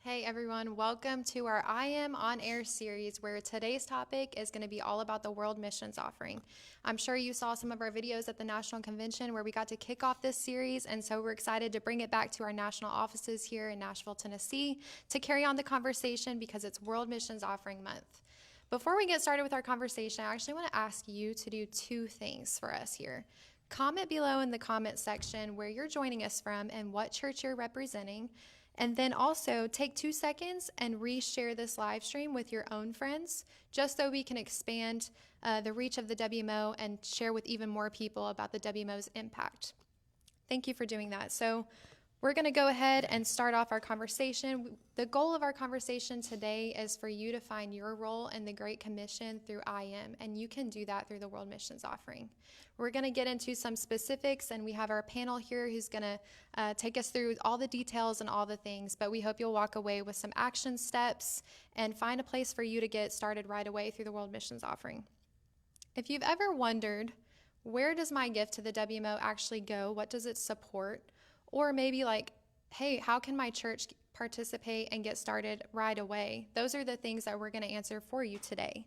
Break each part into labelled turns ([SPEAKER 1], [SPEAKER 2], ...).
[SPEAKER 1] Hey everyone, welcome to our I Am On Air series where today's topic is going to be all about the World Missions Offering. I'm sure you saw some of our videos at the National Convention where we got to kick off this series, and so we're excited to bring it back to our national offices here in Nashville, Tennessee to carry on the conversation because it's World Missions Offering Month. Before we get started with our conversation, I actually want to ask you to do two things for us here. Comment below in the comment section where you're joining us from and what church you're representing. And then also take 2 seconds and reshare this live stream with your own friends, just so we can expand the reach of the WMO and share with even more people about the WMO's impact. Thank you for doing that. So we're going to go ahead and start off our conversation. The goal of our conversation today is for you to find your role in the Great Commission through IM, and you can do that through the World Missions Offering. We're going to get into some specifics, and we have our panel here who's going to take us through all the details and all the things, but we hope you'll walk away with some action steps and find a place for you to get started right away through the World Missions Offering. If you've ever wondered, where does my gift to the WMO actually go? What does it support? Or maybe like, hey, how can my church participate and get started right away? Those are the things that we're going to answer for you today.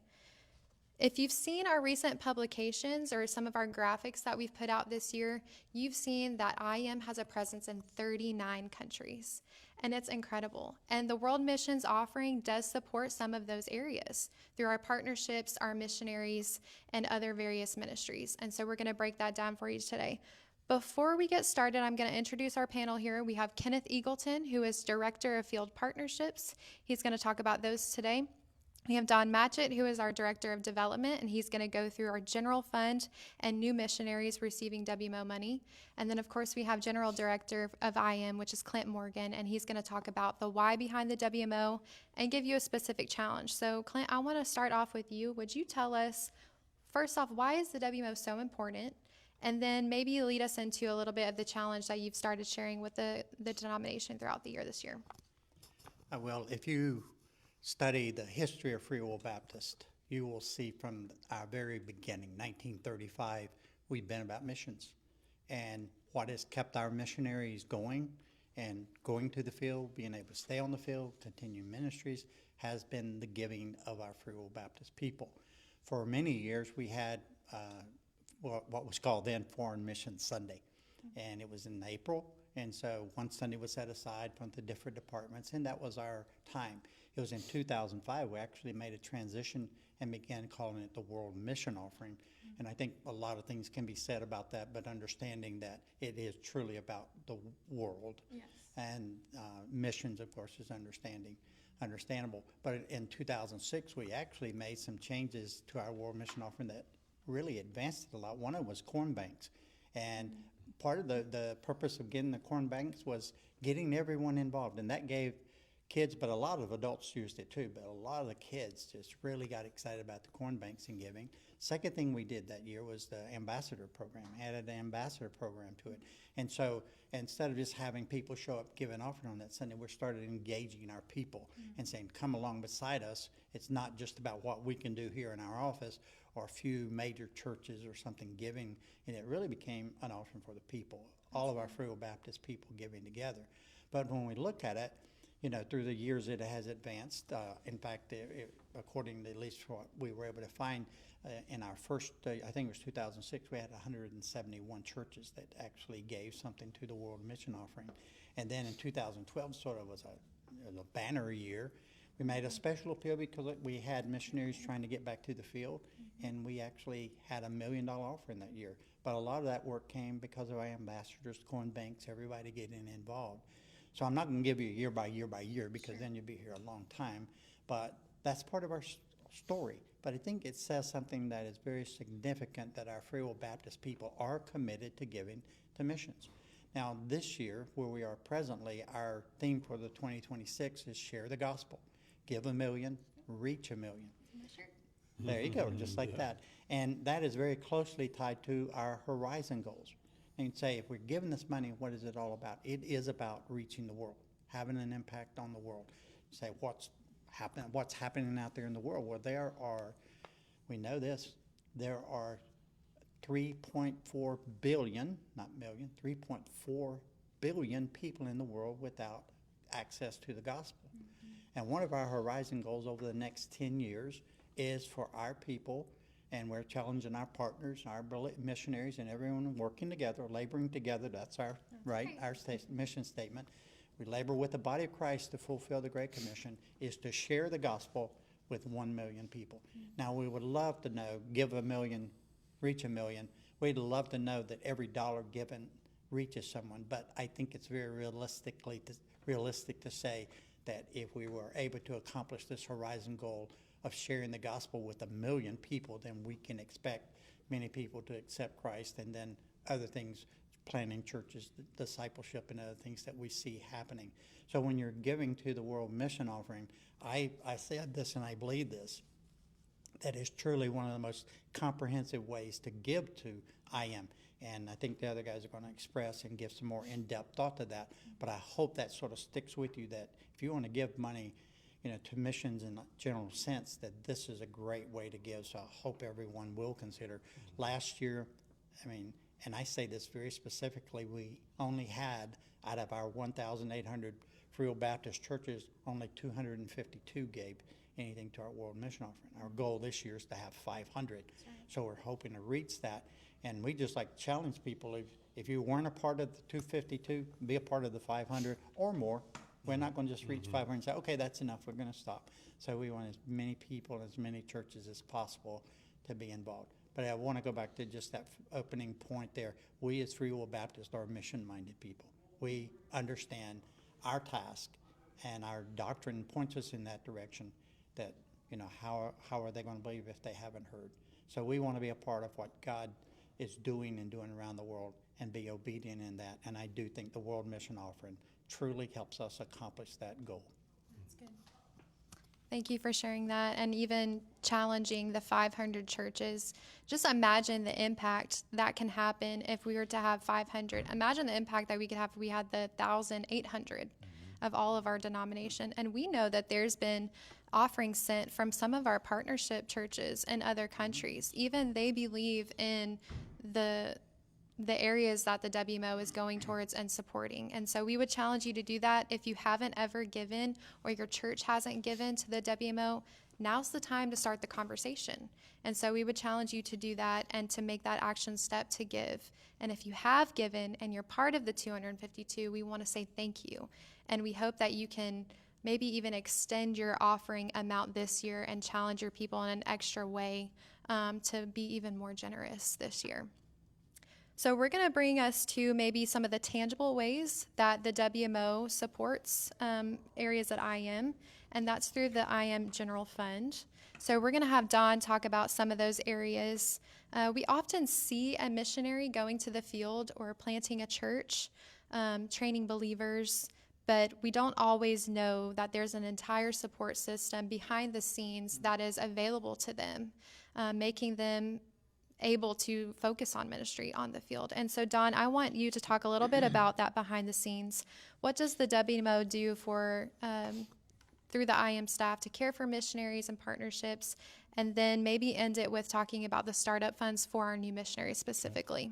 [SPEAKER 1] If you've seen our recent publications or some of our graphics that we've put out this year, you've seen that IM has a presence in 39 countries, and it's incredible. And the World Missions Offering does support some of those areas through our partnerships, our missionaries, and other various ministries. And so we're going to break that down for you today. Before we get started, I'm going to introduce our panel here. We have Kenneth Eagleton, who is Director of Field Partnerships. He's going to talk about those today. We have Don Matchett, who is our Director of Development, and he's going to go through our general fund and new missionaries receiving WMO money. And then, of course, we have General Director of IM, which is Clint Morgan, and he's going to talk about the why behind the WMO and give you a specific challenge. So, Clint, I want to start off with you. Would you tell us, first off, why is the WMO so important? And then maybe lead us into a little bit of the challenge that you've started sharing with the denomination throughout the year this year.
[SPEAKER 2] Well, if you study the history of Free Will Baptist, you will see from our very beginning, 1935, we've been about missions. And what has kept our missionaries going and going to the field, being able to stay on the field, continue ministries, has been the giving of our Free Will Baptist people. For many years, we had what was called then Foreign Mission Sunday. And it was in April. And so one Sunday was set aside from the different departments, and that was our time. It was in 2005 we actually made a transition and began calling it the World Mission Offering. And I think a lot of things can be said about that, but understanding that it is truly about the world.
[SPEAKER 1] Yes.
[SPEAKER 2] And missions, of course, is understandable. But in 2006, we actually made some changes to our World Mission Offering that really advanced it a lot. One of them was corn banks. And part of the purpose of getting the corn banks was getting everyone involved. And that gave kids, but a lot of adults used it too, but a lot of the kids just really got excited about the corn banks and giving. Second thing we did that year was the ambassador program, added an ambassador program to it. And so instead of just having people show up, give an offering on that Sunday, we started engaging our people and saying, come along beside us. It's not just about what we can do here in our office or a few major churches or something giving. And it really became an offering for the people, all of our Free Will Baptist people giving together. But when we look at it, through the years it has advanced. In fact, according to at least what we were able to find in our first, I think it was 2006, we had 171 churches that actually gave something to the World Mission Offering. And then in 2012 sort of was a banner year. We made a special appeal because we had missionaries trying to get back to the field, and we actually had $1 million offering that year. But a lot of that work came because of our ambassadors, corn banks, everybody getting involved. So I'm not going to give you year by year because then you'll be here a long time. But that's part of our story. But I think it says something that is very significant, that our Free Will Baptist people are committed to giving to missions. Now, this year, where we are presently, our theme for the 2026 is Share the Gospel. Give 1 million, reach 1 million.
[SPEAKER 1] Sure.
[SPEAKER 2] There you go, just like that. And that is very closely tied to our Horizon goals. And say, if we're giving this money, what is it all about? It is about reaching the world, having an impact on the world. Say, what's happening out there in the world? Well, we know this, there are 3.4 billion, not million, 3.4 billion people in the world without access to the gospel. And one of our horizon goals over the next 10 years is for our people, and we're challenging our partners, our missionaries, and everyone working together, laboring together. That's our mission statement. We labor with the body of Christ to fulfill the Great Commission, is to share the gospel with 1 million people. Now, we would love to know, give 1 million, reach 1 million. We'd love to know that every dollar given reaches someone, but I think it's very realistic to say that if we were able to accomplish this horizon goal of sharing the gospel with 1 million people, then we can expect many people to accept Christ, and then other things, planting churches, discipleship, and other things that we see happening. So when you're giving to the World Mission Offering, I said this and I believe this, that is truly one of the most comprehensive ways to give to IM. And I think the other guys are going to express and give some more in-depth thought to that. But I hope that sort of sticks with you, that if you want to give money, to missions in a general sense, that this is a great way to give. So I hope everyone will consider. Last year, and I say this very specifically, we only had, out of our 1,800 Free Will Baptist churches, only 252 gave anything to our World Mission Offering. Our goal this year is to have 500. Right. So we're hoping to reach that. And we just like to challenge people, if you weren't a part of the 252, be a part of the 500 or more. We're not going to just reach 500 and say, okay, that's enough, we're going to stop. So we want as many people, as many churches as possible to be involved. But I want to go back to just that opening point there. We as Free Will Baptists are mission-minded people. We understand our task, and our doctrine points us in that direction, that, how are they going to believe if they haven't heard? So we want to be a part of what God is doing and doing around the world and be obedient in that. And I do think the World Mission Offering truly helps us accomplish that goal.
[SPEAKER 1] That's good. Thank you for sharing that, and even challenging the 500 churches. Just imagine the impact that can happen if we were to have 500. Imagine the impact that we could have if we had the 1,800 of all of our denomination. And we know that there's been offerings sent from some of our partnership churches in other countries. Even they believe in the areas that the WMO is going towards and supporting. And so we would challenge you to do that. If you haven't ever given, or your church hasn't given to the WMO, now's the time to start the conversation. And so we would challenge you to do that and to make that action step to give. And if you have given and you're part of the 252, we want to say thank you. And we hope that you can maybe even extend your offering amount this year and challenge your people in an extra way to be even more generous this year. So we're going to bring us to maybe some of the tangible ways that the WMO supports areas at IM, and that's through the IM General Fund. So we're going to have Don talk about some of those areas. We often see a missionary going to the field or planting a church, training believers, but we don't always know that there's an entire support system behind the scenes that is available to them, making them able to focus on ministry on the field. And so, Don, I want you to talk a little bit about that behind the scenes. What does the WMO do for through the IM staff to care for missionaries and partnerships, and then maybe end it with talking about the startup funds for our new missionaries specifically?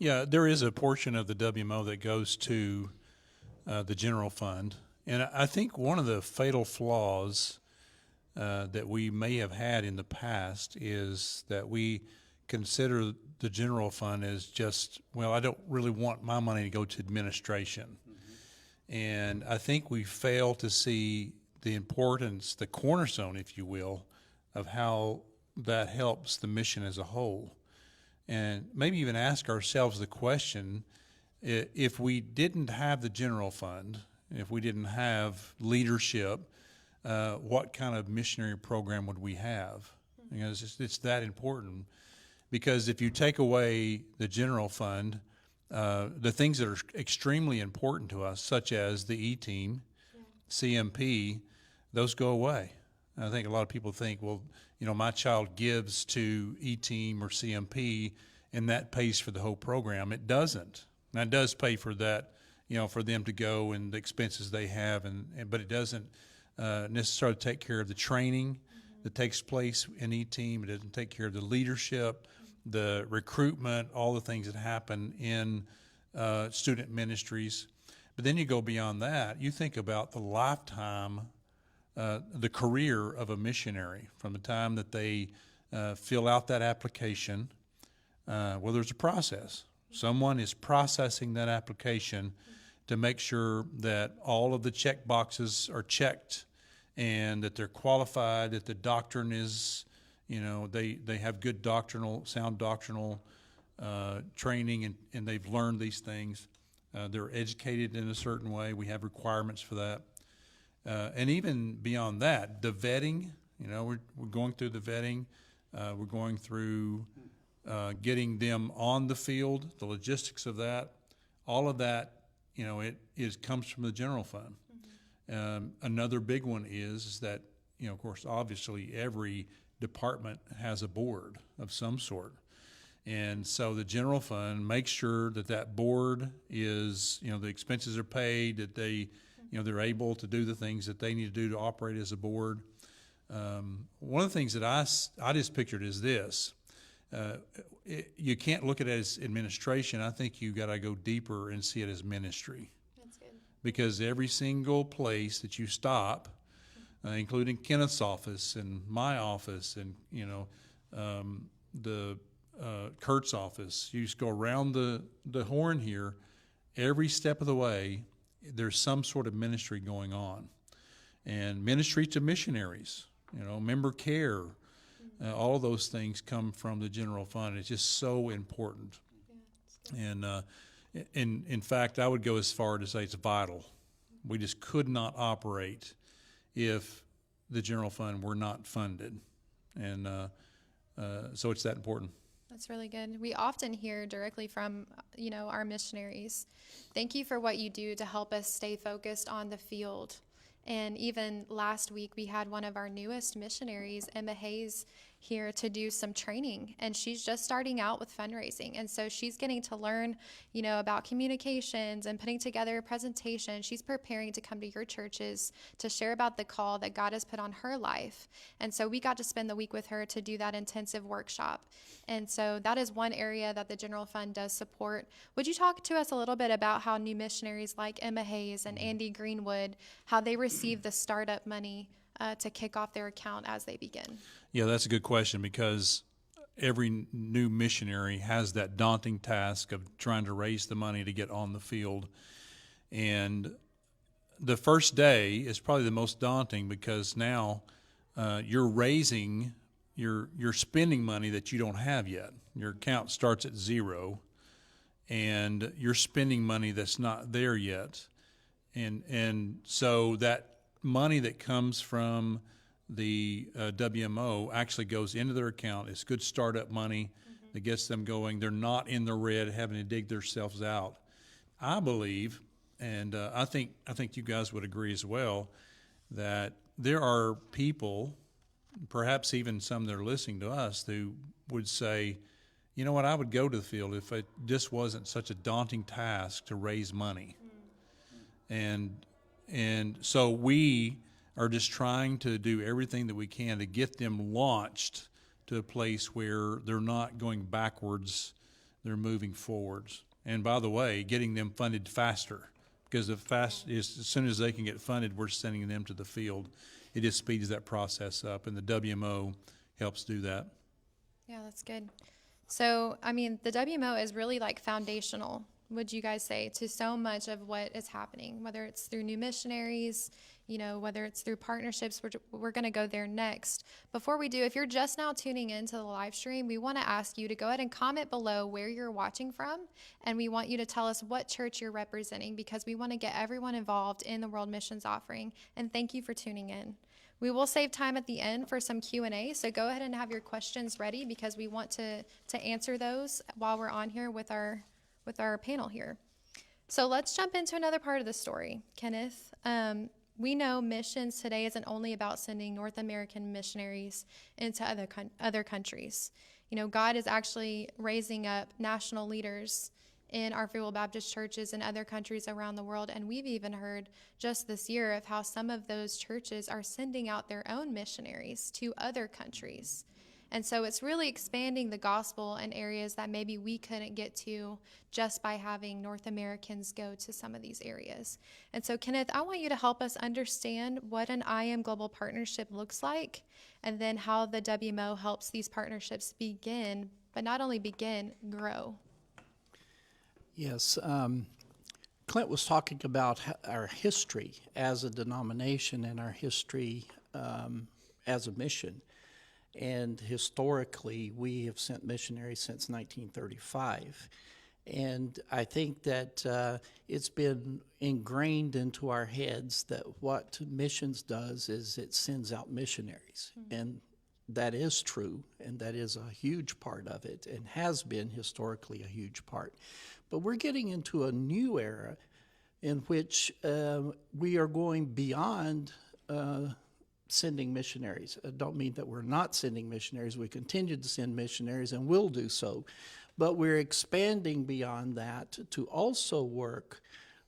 [SPEAKER 3] Yeah, there is a portion of the WMO that goes to the general fund, and I think one of the fatal flaws that we may have had in the past is that we consider the general fund as just, well, I don't really want my money to go to administration. Mm-hmm. And I think we fail to see the importance, the cornerstone, if you will, of how that helps the mission as a whole. And maybe even ask ourselves the question, if we didn't have the general fund, if we didn't have leadership, what kind of missionary program would we have? Because it's that important. Because if you take away the general fund, the things that are extremely important to us, such as the E-team, CMP, those go away. I think a lot of people think, well, my child gives to E-team or CMP, and that pays for the whole program. It doesn't. Now, it does pay for that, for them to go and the expenses they have, but it doesn't necessarily take care of the training that takes place in E-team. It doesn't take care of the leadership, the recruitment, all the things that happen in student ministries. But then you go beyond that. You think about the lifetime the career of a missionary from the time that they fill out that application. Well, there's a process. Someone is processing that application to make sure that all of the check boxes are checked and that they're qualified, that the doctrine is, they have good sound doctrinal training, and they've learned these things. They're educated in a certain way. We have requirements for that. And even beyond that, the vetting, we're going through the vetting. We're going through getting them on the field, the logistics of that. All of that, comes from the general fund. Another big one is that, of course, obviously every department has a board of some sort. And so the general fund makes sure that board is, the expenses are paid, that they're able to do the things that they need to do to operate as a board. One of the things that I just pictured is this. You can't look at it as administration. I think you got to go deeper and see it as ministry.
[SPEAKER 1] That's good.
[SPEAKER 3] Because every single place that you stop, including Kenneth's office and my office and, the Kurt's office, you just go around the horn here, every step of the way, there's some sort of ministry going on. And ministry to missionaries, member care, all of those things come from the general fund. It's just so important. And in fact, I would go as far to say it's vital. We just could not operate if the general fund were not funded. And so it's that important.
[SPEAKER 1] That's really good. We often hear directly from, our missionaries. Thank you for what you do to help us stay focused on the field. And even last week, we had one of our newest missionaries, Emma Hayes, here to do some training. And she's just starting out with fundraising. And so she's getting to learn, about communications and putting together a presentation. She's preparing to come to your churches to share about the call that God has put on her life. And so we got to spend the week with her to do that intensive workshop. And so that is one area that the General Fund does support. Would you talk to us a little bit about how new missionaries like Emma Hayes and Andy Greenwood, how they receive the startup money to kick off their account as they begin?
[SPEAKER 3] Yeah, that's a good question, because every new missionary has that daunting task of trying to raise the money to get on the field. And the first day is probably the most daunting, because now you're spending money that you don't have yet. Your account starts at zero, and you're spending money that's not there yet. And so that money that comes from the WMO actually goes into their account. It's good startup money that gets them going. They're not in the red, having to dig themselves out. I believe, and I think you guys would agree as well, that there are people, perhaps even some that are listening to us, who would say, you know what, I would go to the field if it just wasn't such a daunting task to raise money. And so we are just trying to do everything that we can to get them launched to a place where they're not going backwards, they're moving forwards. And by the way, getting them funded faster, because as soon as they can get funded, we're sending them to the field. It just speeds that process up, and the WMO helps do that.
[SPEAKER 1] Yeah, that's good. So, the WMO is really foundational, would you guys say, to so much of what is happening, whether it's through new missionaries, whether it's through partnerships. We're going to go there next. Before we do, if you're just now tuning into the live stream, we want to ask you to go ahead and comment below where you're watching from, and we want you to tell us what church you're representing, because we want to get everyone involved in the World Missions Offering. And thank you for tuning in. We will save time at the end for some Q&A, so go ahead and have your questions ready, because we want to answer those while we're on here with our panel here. So let's jump into another part of the story, Kenneth. We know missions today isn't only about sending North American missionaries into other countries. God is actually raising up national leaders in our Free Will Baptist churches in other countries around the world. And we've even heard just this year of how some of those churches are sending out their own missionaries to other countries. And so it's really expanding the gospel in areas that maybe we couldn't get to just by having North Americans go to some of these areas. And so, Kenneth, I want you to help us understand what an I Am Global Partnership looks like, and then how the WMO helps these partnerships begin, but not only begin, grow.
[SPEAKER 4] Yes, Clint was talking about our history as a denomination and our history as a mission. And historically, we have sent missionaries since 1935. And I think that it's been ingrained into our heads that what missions does is it sends out missionaries. Mm-hmm. And that is true, and that is a huge part of it, and has been historically a huge part. But we're getting into a new era in which we are going beyond sending missionaries. I don't mean that we're not sending missionaries. We continue to send missionaries and will do so. But we're expanding beyond that to also work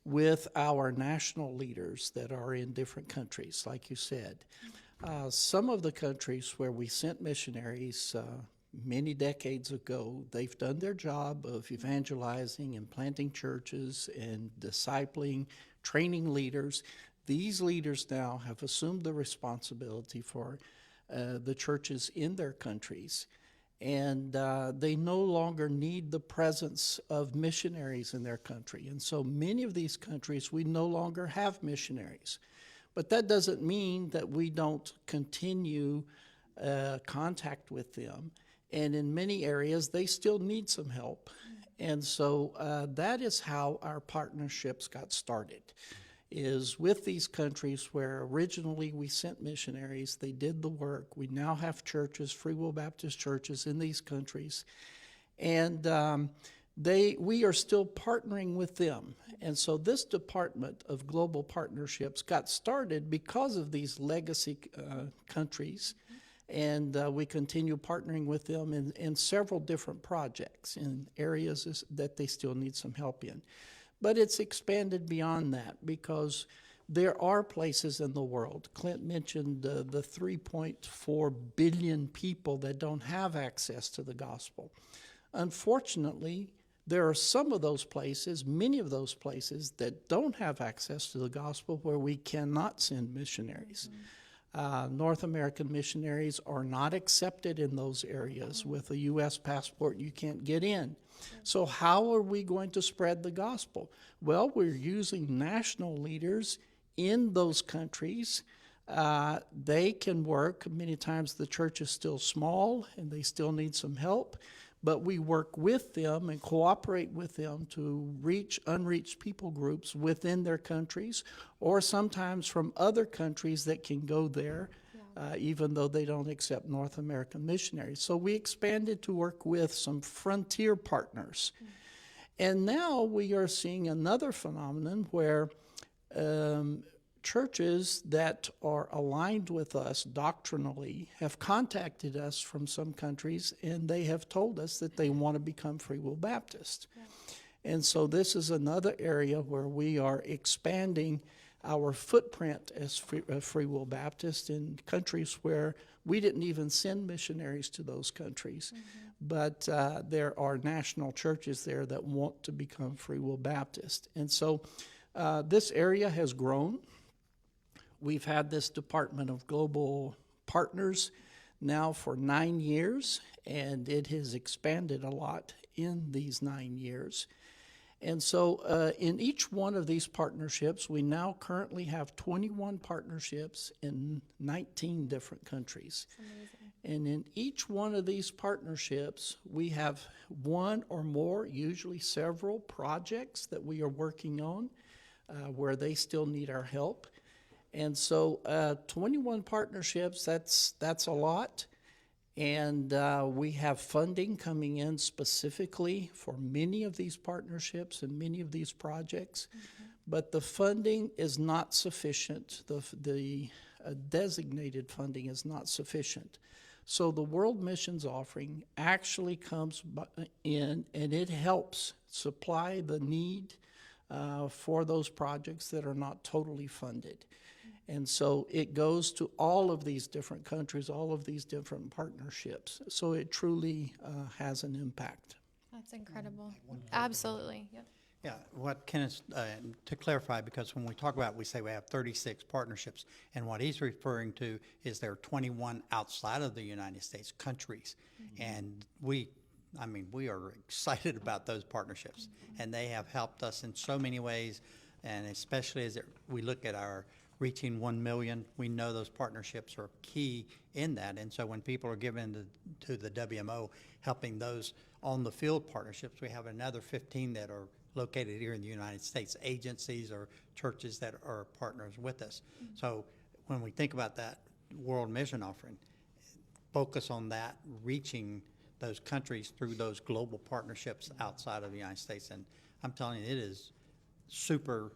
[SPEAKER 4] with our national leaders that are in different countries, like you said. Some of the countries where we sent missionaries many decades ago, they've done their job of evangelizing and planting churches and discipling, training leaders. These leaders now have assumed the responsibility for the churches in their countries. And they no longer need the presence of missionaries in their country. And so many of these countries, we no longer have missionaries. But that doesn't mean that we don't continue contact with them. And in many areas, they still need some help. And so that is how our partnerships got started, is with these countries where originally we sent missionaries. They did the work. We now have churches, Free Will Baptist churches in these countries. And we are still partnering with them. And so this Department of Global Partnerships got started because of these legacy countries. And we continue partnering with them in several different projects in areas that they still need some help in. But it's expanded beyond that because there are places in the world. Clint mentioned the 3.4 billion people that don't have access to the gospel. Unfortunately, there are some of those places, many of those places, that don't have access to the gospel where we cannot send missionaries. North American missionaries are not accepted in those areas. With a U.S. passport, you can't get in. So how are we going to spread the gospel? Well, we're using national leaders in those countries. They can work. Many times the church is still small and they still need some help, but we work with them and cooperate with them to reach unreached people groups within their countries, or sometimes from other countries that can go there, even though they don't accept North American missionaries. So we expanded to work with some frontier partners. And now we are seeing another phenomenon where churches that are aligned with us doctrinally have contacted us from some countries, and they have told us that they want to become Free Will Baptist. And so this is another area where we are expanding our footprint as Free Will Baptist in countries where we didn't even send missionaries to those countries. But there are national churches there that want to become Free Will Baptist. And so this area has grown. We've had this Department of Global Partners now for 9 years, and it has expanded a lot in these 9 years. And so in each one of these partnerships, we now currently have 21 partnerships in 19 different countries. And in each one of these partnerships, we have one or more, usually several projects that we are working on where they still need our help. And so 21 partnerships, that's a lot. And we have funding coming in specifically for many of these partnerships and many of these projects. But the funding is not sufficient. The designated funding is not sufficient. So the World Missions Offering actually comes in, and it helps supply the need for those projects that are not totally funded. And so it goes to all of these different countries, all of these different partnerships. So it truly has an impact.
[SPEAKER 1] That's incredible. Absolutely. Yep.
[SPEAKER 2] Yeah, what Kenneth, to clarify, because when we talk about, we say we have 36 partnerships, and what he's referring to is there are 21 outside of the United States countries. And we are excited about those partnerships, and they have helped us in so many ways, and especially as we look at our reaching 1 million, we know those partnerships are key in that. And so when people are given to the WMO, helping those on the field partnerships, we have another 15 that are located here in the United States, agencies or churches that are partners with us. So when we think about that world mission offering, focus on that, reaching those countries through those global partnerships outside of the United States. And I'm telling you, it is super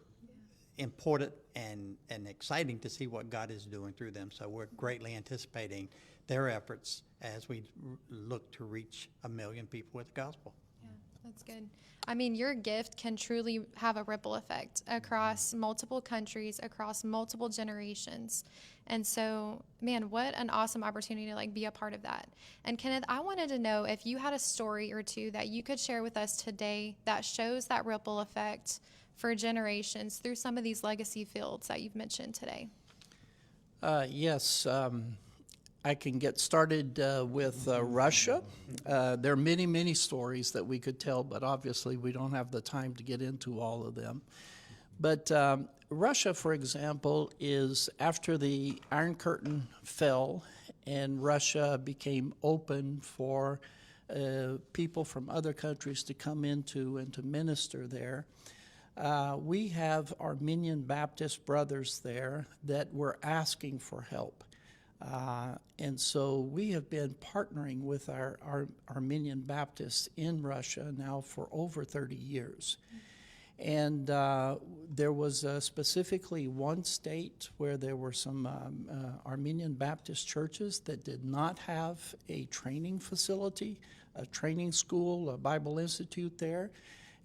[SPEAKER 2] important and exciting to see what God is doing through them. So we're greatly anticipating their efforts as we look to reach 1 million people with the gospel.
[SPEAKER 1] Yeah, that's good. I mean, your gift can truly have a ripple effect across multiple countries, across multiple generations. And so, man, what an awesome opportunity to like be a part of that. And Kenneth, I wanted to know if you had a story or two that you could share with us today that shows that ripple effect for generations through some of these legacy fields that you've mentioned today.
[SPEAKER 4] Yes, I can get started with Russia. There are many, many stories that we could tell, but obviously we don't have the time to get into all of them. But Russia, for example, is after the Iron Curtain fell and Russia became open for people from other countries to come into and to minister there. We have Armenian Baptist brothers there that were asking for help. And so we have been partnering with our Armenian Baptists in Russia now for over 30 years. And there was specifically one state where there were some Armenian Baptist churches that did not have a training facility, a training school, a Bible Institute there.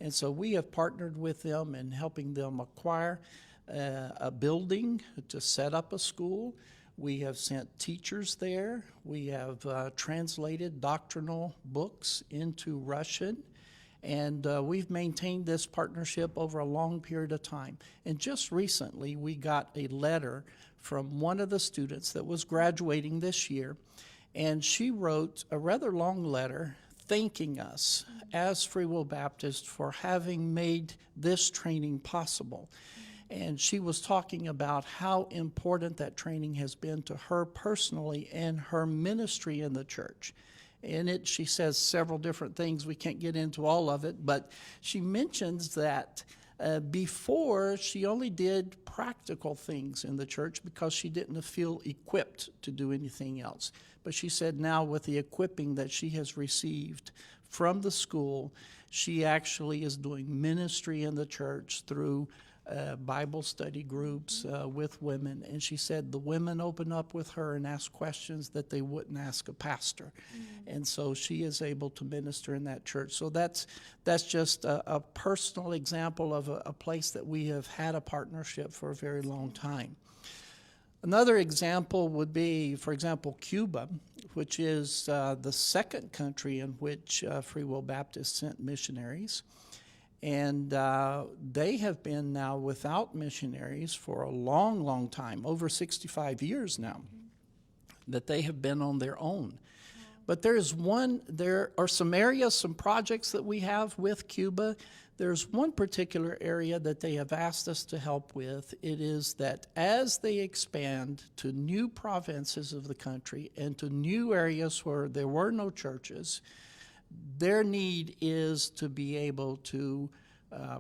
[SPEAKER 4] And so we have partnered with them in helping them acquire a building to set up a school. We have sent teachers there. We have translated doctrinal books into Russian. And we've maintained this partnership over a long period of time. And just recently, we got a letter from one of the students that was graduating this year. And she wrote a rather long letter thanking us as Free Will Baptist for having made this training possible. And she was talking about how important that training has been to her personally and her ministry in the church. In it, she says several different things. We can't get into all of it, but she mentions that before she only did practical things in the church because she didn't feel equipped to do anything else. But she said now with the equipping that she has received from the school, she actually is doing ministry in the church through Bible study groups with women. And she said the women open up with her and ask questions that they wouldn't ask a pastor. And so she is able to minister in that church. So that's just a personal example of a place that we have had a partnership for a very long time. Another example would be, for example, Cuba, which is the second country in which Free Will Baptist sent missionaries. And they have been now without missionaries for a long, long time, over 65 years now, that they have been on their own. But there are some areas, some projects that we have with Cuba. There's one particular area that they have asked us to help with. It is that as they expand to new provinces of the country and to new areas where there were no churches, their need is to be able to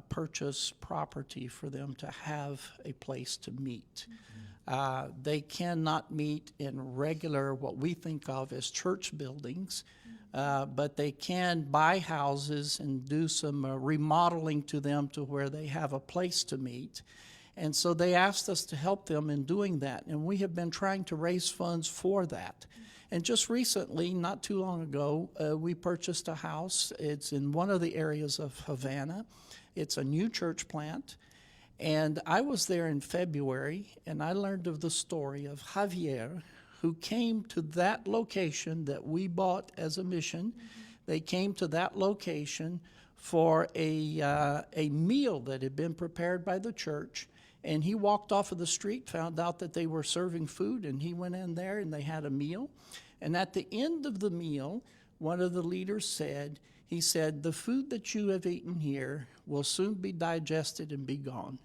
[SPEAKER 4] purchase property for them to have a place to meet. They cannot meet in regular, what we think of as church buildings, but they can buy houses and do some remodeling to them to where they have a place to meet. And so they asked us to help them in doing that, and we have been trying to raise funds for that. And just recently, not too long ago, we purchased a house. It's in one of the areas of Havana. It's a new church plant. And I was there in February, and I learned of the story of Javier, who came to that location that we bought as a mission. They came to that location for a meal that had been prepared by the church. And he walked off of the street, found out that they were serving food, and he went in there and they had a meal. And at the end of the meal, one of the leaders said, he said, "The food that you have eaten here will soon be digested and be gone.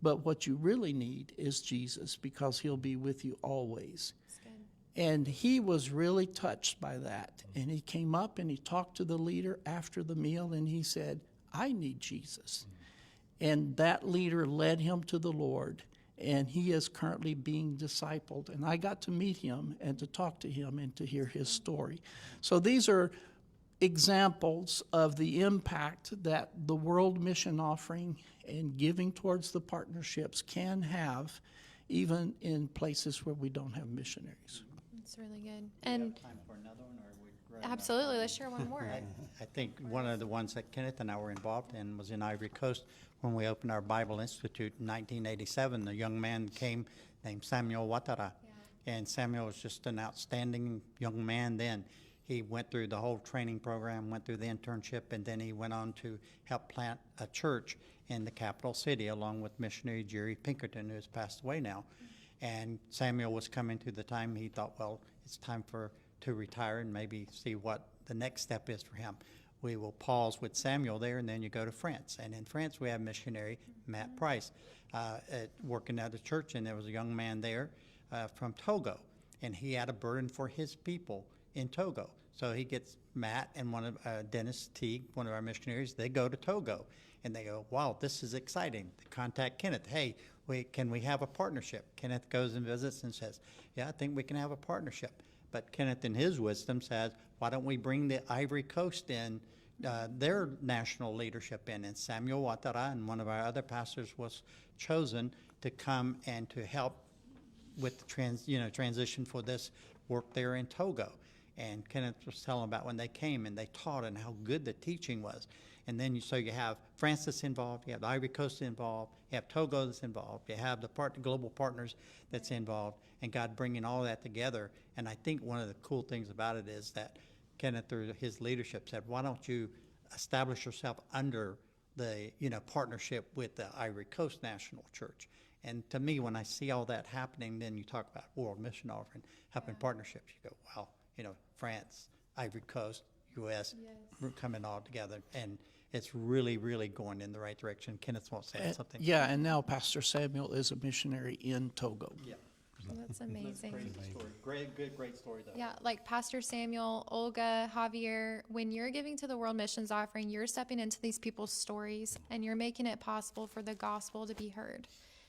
[SPEAKER 4] But what you really need is Jesus, because he'll be with you always." And he was really touched by that. And he came up and he talked to the leader after the meal, and he said, "I need Jesus." And that leader led him to the Lord, and he is currently being discipled. And I got to meet him and to talk to him and to hear his story. So these are examples of the impact that the World Mission Offering and giving towards the partnerships can have, even in places where we don't have missionaries.
[SPEAKER 1] That's really good. And
[SPEAKER 2] Time for another one, or are we running out of
[SPEAKER 1] absolutely,
[SPEAKER 2] time?
[SPEAKER 1] let's share one more.
[SPEAKER 2] I think one of the ones that Kenneth and I were involved in was in Ivory Coast when we opened our Bible Institute in 1987. A young man came named Samuel Ouattara. And Samuel was just an outstanding young man then. He went through the whole training program, went through the internship, and then he went on to help plant a church in the capital city along with missionary Jerry Pinkerton, who has passed away now. And Samuel was coming to the time he thought, well, it's time to retire and maybe see what the next step is for him. We will pause with Samuel there, and then you go to France. And in France, we have missionary Matt Price working at a church, and there was a young man there from Togo, and he had a burden for his people in Togo. So he gets Matt and one of Dennis Teague, one of our missionaries. They go to Togo, and they go, "Wow, this is exciting." They contact Kenneth. "Hey, can we have a partnership?" Kenneth goes and visits and says, "Yeah, I think we can have a partnership." But Kenneth, in his wisdom, says, "Why don't we bring the Ivory Coast in, their national leadership in?" And Samuel Ouattara and one of our other pastors was chosen to come and to help with the transition for this work there in Togo. And Kenneth was telling about when they came and they taught and how good the teaching was. And then so you have France that's involved, you have the Ivory Coast involved, you have Togo that's involved, you have the global partners that's involved, and God bringing all that together. And I think one of the cool things about it is that Kenneth, through his leadership, said, "Why don't you establish yourself under the partnership with the Ivory Coast National Church?" And to me, when I see all that happening, then you talk about World Mission Offering, helping partnerships. You go, wow, France, Ivory Coast, U.S., we're coming all together. And it's really, really going in the right direction. Kenneth wants to say something.
[SPEAKER 4] Yeah, and now Pastor Samuel is a missionary in Togo.
[SPEAKER 2] Yeah.
[SPEAKER 1] That's amazing.
[SPEAKER 2] Crazy story. Great story, though.
[SPEAKER 1] Yeah, like Pastor Samuel, Olga, Javier, when you're giving to the World Missions Offering, you're stepping into these people's stories and you're making it possible for the gospel to be heard.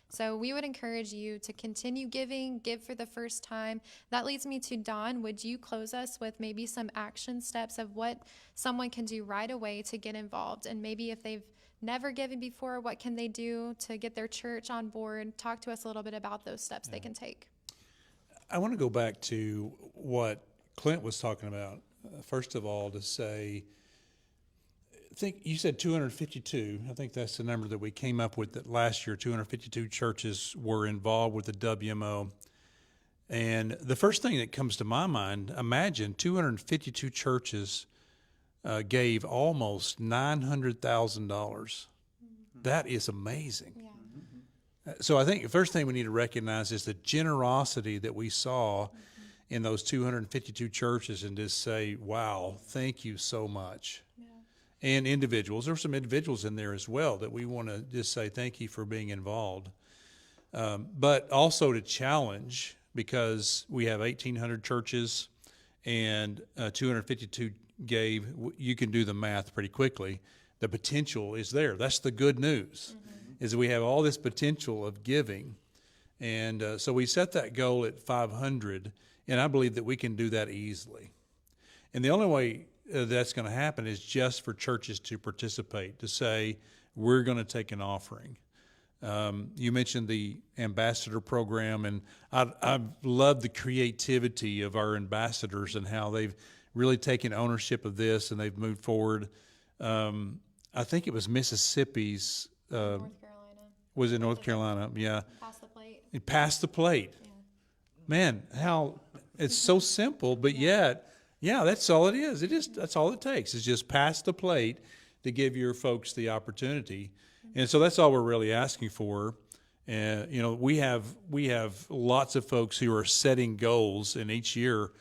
[SPEAKER 1] So we would encourage you to continue giving, give for the first time. That leads me to Don. Would you close us with maybe some action steps of what someone can do right away to get involved? And maybe if they've never given before, what can they do to get their church on board? Talk to us a little bit about those steps they can take.
[SPEAKER 3] I want to go back to what Clint was talking about. First of all, to say, I think you said 252. I think that's the number that we came up with, that last year 252 churches were involved with the WMO. And the first thing that comes to my mind, imagine 252 churches gave almost $900,000. That is amazing.
[SPEAKER 1] Yeah.
[SPEAKER 3] So I think the first thing we need to recognize is the generosity that we saw in those 252 churches, and just say, wow, thank you so much.
[SPEAKER 1] Yeah.
[SPEAKER 3] And individuals, there were some individuals in there as well that we want to just say thank you for being involved. But also to challenge, because we have 1,800 churches and 252 gave, you can do the math pretty quickly. The potential is there. That's the good news, is that we have all this potential of giving. And so we set that goal at 500, and I believe that we can do that easily. And the only way that's going to happen is just for churches to participate, to say, we're going to take an offering. You mentioned the ambassador program, and I've loved the creativity of our ambassadors and how they've really taken ownership of this and they've moved forward. I think it was Mississippi's
[SPEAKER 1] North Carolina.
[SPEAKER 3] Was it North Carolina? Yeah.
[SPEAKER 1] Pass the plate.
[SPEAKER 3] It passed the plate.
[SPEAKER 1] Yeah.
[SPEAKER 3] Man, how it's so simple, but yet, yeah, that's all it is. That's all it takes is just pass the plate to give your folks the opportunity. And so that's all we're really asking for. And we have lots of folks who are setting goals, and each year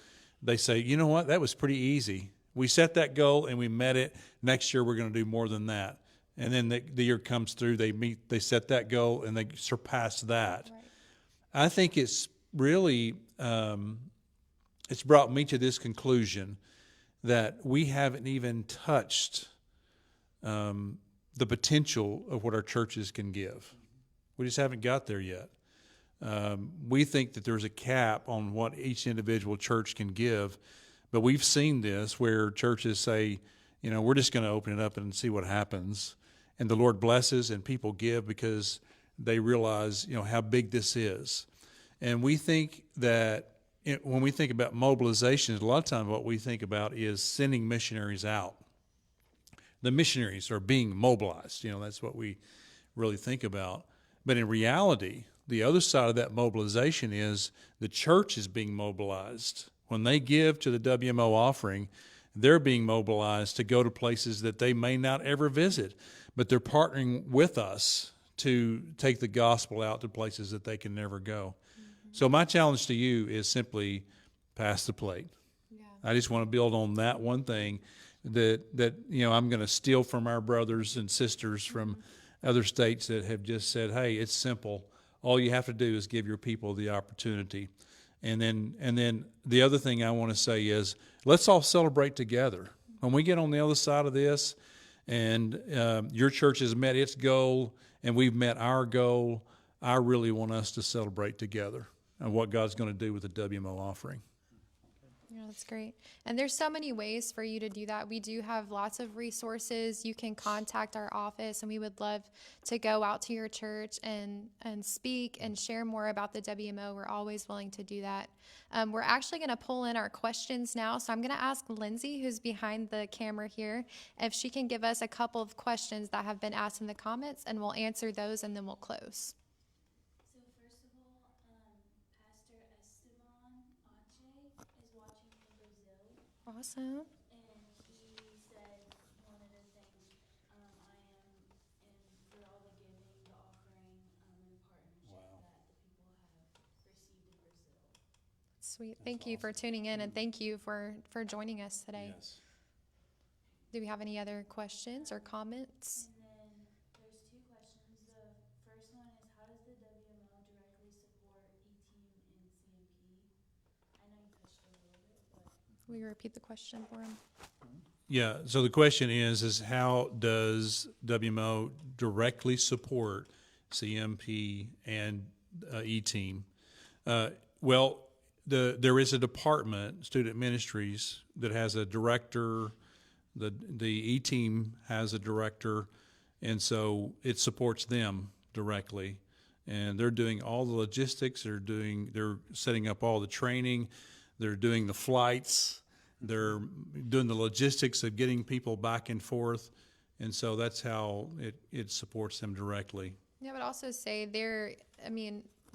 [SPEAKER 3] they say, you know what, that was pretty easy. We set that goal and we met it. Next year we're going to do more than that. And then the year comes through, they set that goal and they surpass that.
[SPEAKER 1] Right.
[SPEAKER 3] I think it's really it's brought me to this conclusion that we haven't even touched the potential of what our churches can give. We just haven't got there yet. We think that there's a cap on what each individual church can give, but we've seen this where churches say, we're just going to open it up and see what happens. And the Lord blesses and people give because they realize, how big this is. And we think that when we think about mobilizations, a lot of times what we think about is sending missionaries out. The missionaries are being mobilized. That's what we really think about. But in reality, the other side of that mobilization is the church is being mobilized. When they give to the WMO offering, they're being mobilized to go to places that they may not ever visit, but they're partnering with us to take the gospel out to places that they can never go. Mm-hmm. So my challenge to you is simply pass the plate. Yeah. I just want to build on that one thing that I'm going to steal from our brothers and sisters from other states that have just said, hey, it's simple. All you have to do is give your people the opportunity. And then the other thing I want to say is let's all celebrate together. When we get on the other side of this and your church has met its goal and we've met our goal, I really want us to celebrate together and what God's going to do with the WMO offering.
[SPEAKER 1] Yeah, that's great. And there's so many ways for you to do that. We do have lots of resources. You can contact our office, and we would love to go out to your church and speak and share more about the WMO. We're always willing to do that. We're actually going to pull in our questions now. So I'm going to ask Lindsay, who's behind the camera here, if she can give us a couple of questions that have been asked in the comments, and we'll answer those, and then we'll close. Awesome.
[SPEAKER 5] And he said one of the things I am in for all the giving, the offering, and partnership that the people have received in Brazil.
[SPEAKER 1] Sweet. Thank you for tuning in, and thank you for joining us today.
[SPEAKER 3] Yes.
[SPEAKER 1] Do we have any other questions or comments?
[SPEAKER 5] And then there's two questions. The first one is, how does the WMO directly support E-Team and CMP? I know you touched on it a little bit, but...
[SPEAKER 1] Will you repeat the question for him?
[SPEAKER 3] Yeah, so the question is how does WMO directly support CMP and E-Team? Well, there is a department, Student Ministries, that has a director. The E-Team has a director, and so it supports them directly. And they're doing all the logistics. They're setting up all the training. They're doing the flights. They're doing the logistics of getting people back and forth. And so that's how it supports them directly.
[SPEAKER 1] Yeah, I would also say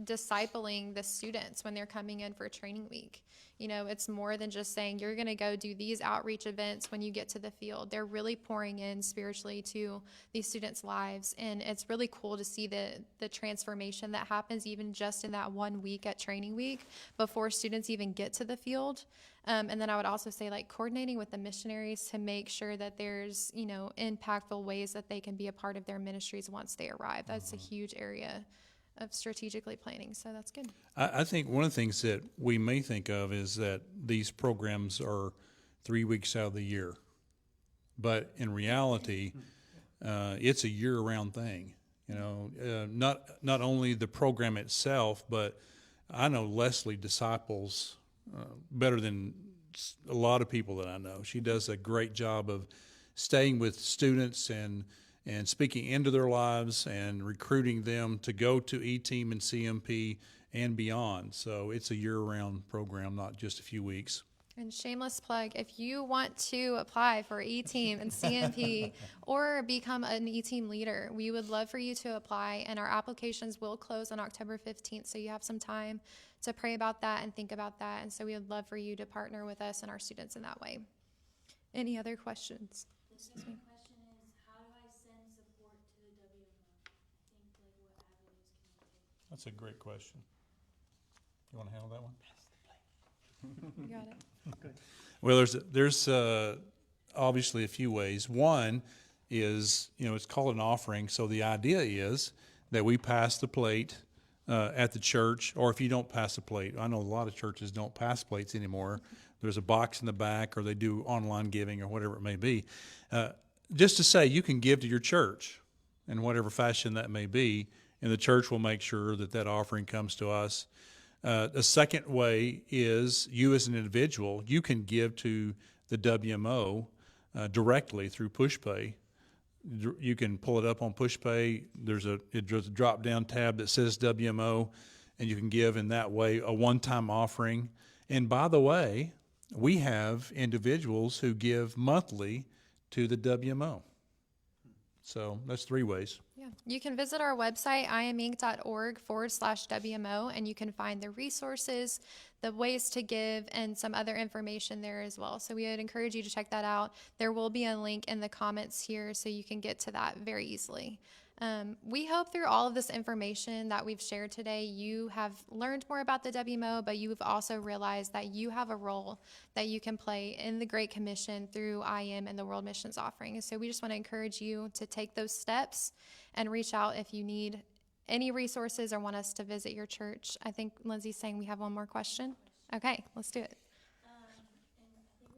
[SPEAKER 1] discipling the students when they're coming in for training week. It's more than just saying you're going to go do these outreach events when you get to the field. They're really pouring in spiritually to these students' lives, and it's really cool to see the transformation that happens even just in that 1 week at training week before students even get to the field. And then I would also say coordinating with the missionaries to make sure that there's, impactful ways that they can be a part of their ministries once they arrive. That's a huge area of strategically planning, so that's good.
[SPEAKER 3] I think one of the things that we may think of is that these programs are 3 weeks out of the year, but in reality, it's a year-round thing. Not only the program itself, but I know Leslie disciples better than a lot of people that I know. She does a great job of staying with students and speaking into their lives and recruiting them to go to E-Team and CMP and beyond. So it's a year-round program, not just a few weeks.
[SPEAKER 1] And shameless plug, if you want to apply for E-Team and CMP or become an E-Team leader, we would love for you to apply, and our applications will close on October 15th, so you have some time to pray about that and think about that, and so we would love for you to partner with us and our students in that way. Any other questions?
[SPEAKER 5] The second question is, how do I send support to the WMO? I think, like, what avenues can I take?
[SPEAKER 3] That's a great question. You want to handle that one?
[SPEAKER 1] You got it.
[SPEAKER 3] Well, there's obviously a few ways. One is, it's called an offering. So the idea is that we pass the plate at the church, or if you don't pass the plate, I know a lot of churches don't pass plates anymore. There's a box in the back, or they do online giving, or whatever it may be. Just to say, you can give to your church in whatever fashion that may be, and the church will make sure that that offering comes to us. The second way is you as an individual, you can give to the WMO directly through PushPay. You can pull it up on PushPay. There's a drop-down tab that says WMO, and you can give in that way, a one-time offering. And by the way, we have individuals who give monthly to the WMO. So that's three ways.
[SPEAKER 1] Yeah, you can visit our website, iminc.org/WMO, and you can find the resources, the ways to give, and some other information there as well. So we would encourage you to check that out. There will be a link in the comments here so you can get to that very easily. We hope through all of this information that we've shared today, you have learned more about the WMO, but you've also realized that you have a role that you can play in the Great Commission through IM and the World Missions Offering. So we just want to encourage you to take those steps and reach out if you need any resources or want us to visit your church. I think Lindsay's saying we have one more question. Okay, let's do it.
[SPEAKER 5] And I think we're piggybacking the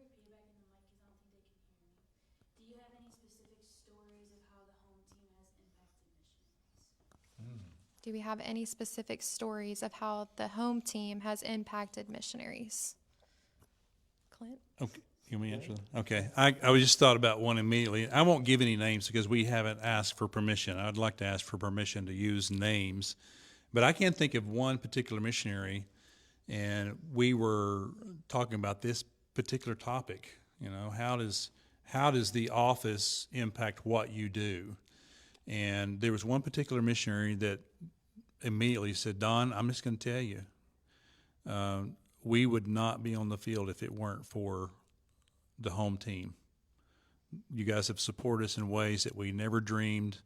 [SPEAKER 5] mic because I don't think they can hear me. Do you have any specific stories of how the home team has impacted missionaries?
[SPEAKER 1] Do we have any specific stories of how the home team has impacted missionaries? Clint?
[SPEAKER 3] Okay, you want me to answer that? Okay, I just thought about one immediately. I won't give any names because we haven't asked for permission. I'd like to ask for permission to use names, but I can't think of one particular missionary. And we were talking about this particular topic. How does the office impact what you do? And there was one particular missionary that immediately said, Don, I'm just going to tell you, we would not be on the field if it weren't for the home team. You guys have supported us in ways that we never dreamed.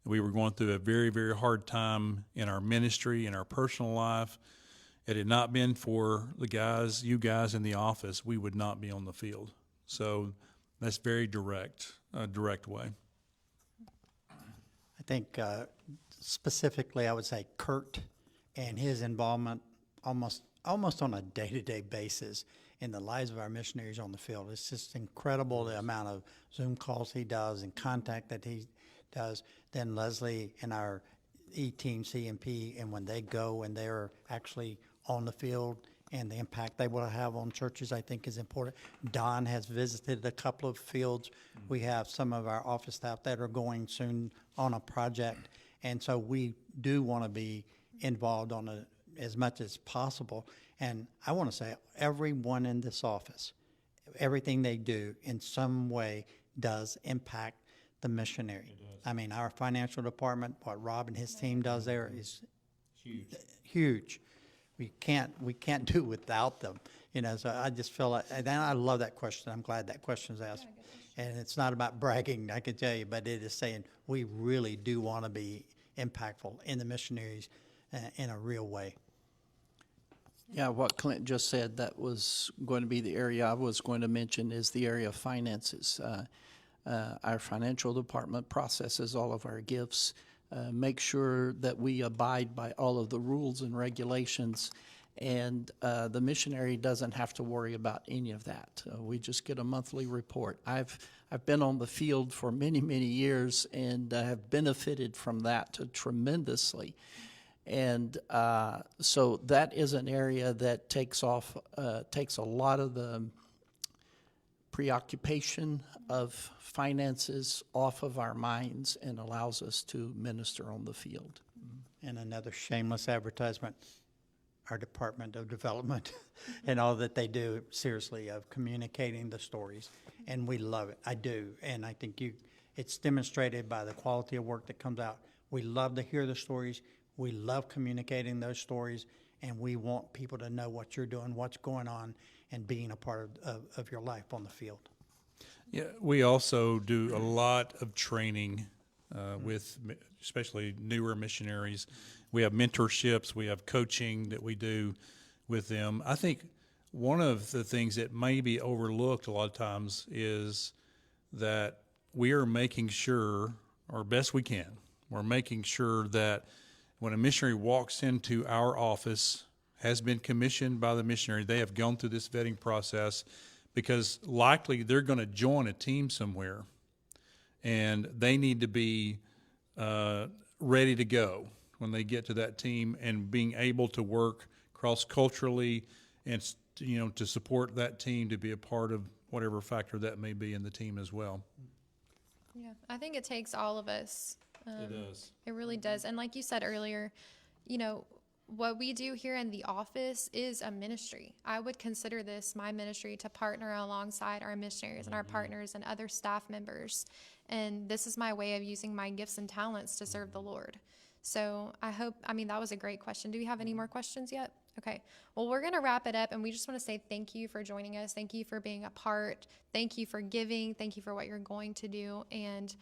[SPEAKER 3] We were going through a very, very hard time in our ministry, in our personal life. Had it not been for you guys in the office, we would not be on the field. So that's very direct way.
[SPEAKER 2] I think specifically I would say Kurt and his involvement almost on a day-to-day basis in the lives of our missionaries on the field. It's just incredible the amount of Zoom calls he does and contact that he does. Then Leslie and our E-Team CMP, and when they go and they're actually on the field and the impact they will have on churches, I think is important. Don has visited a couple of fields. We have some of our office staff that are going soon on a project, and so we do want to be involved on as much as possible. And I want to say everyone in this office, everything they do in some way does impact the missionary. I mean, our financial department, what Rob and his team does there is huge. We can't do without them, so I just feel like, and I love that question. I'm glad that question is asked. And it's not about bragging, I can tell you, but it is saying we really do want to be impactful in the missionaries in a real way.
[SPEAKER 4] Yeah, what Clint just said, that was going to be the area I was going to mention, is the area of finances. Our financial department processes all of our gifts, make sure that we abide by all of the rules and regulations, and the missionary doesn't have to worry about any of that. We just get a monthly report. I've been on the field for many, many years and have benefited from that tremendously. And so that is an area that takes a lot of the preoccupation of finances off of our minds and allows us to minister on the field.
[SPEAKER 2] And another shameless advertisement, our Department of Development and all that they do, seriously, of communicating the stories. And we love it. I do. And I think it's demonstrated by the quality of work that comes out. We love to hear the stories. We love communicating those stories. And we want people to know what you're doing, what's going on, and being a part of your life on the field.
[SPEAKER 3] Yeah, we also do a lot of training with especially newer missionaries. We have mentorships, we have coaching that we do with them. I think one of the things that may be overlooked a lot of times is that we are making sure, or best we can, we're making sure that when a missionary walks into our office, has been commissioned by the missionary, they have gone through this vetting process, because likely they're going to join a team somewhere, and they need to be ready to go when they get to that team, and being able to work cross-culturally and to support that team, to be a part of whatever factor that may be in the team as well.
[SPEAKER 1] Yeah, I think it takes all of us.
[SPEAKER 3] It does.
[SPEAKER 1] It really does. And like you said earlier, what we do here in the office is a ministry. I would consider this my ministry, to partner alongside our missionaries and our partners and other staff members. And this is my way of using my gifts and talents to serve the Lord. So that was a great question. Do we have any more questions yet? Okay. Well, we're going to wrap it up, and we just want to say thank you for joining us. Thank you for being a part. Thank you for giving. Thank you for what you're going to do. And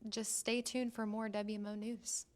[SPEAKER 1] just stay tuned for more WMO news.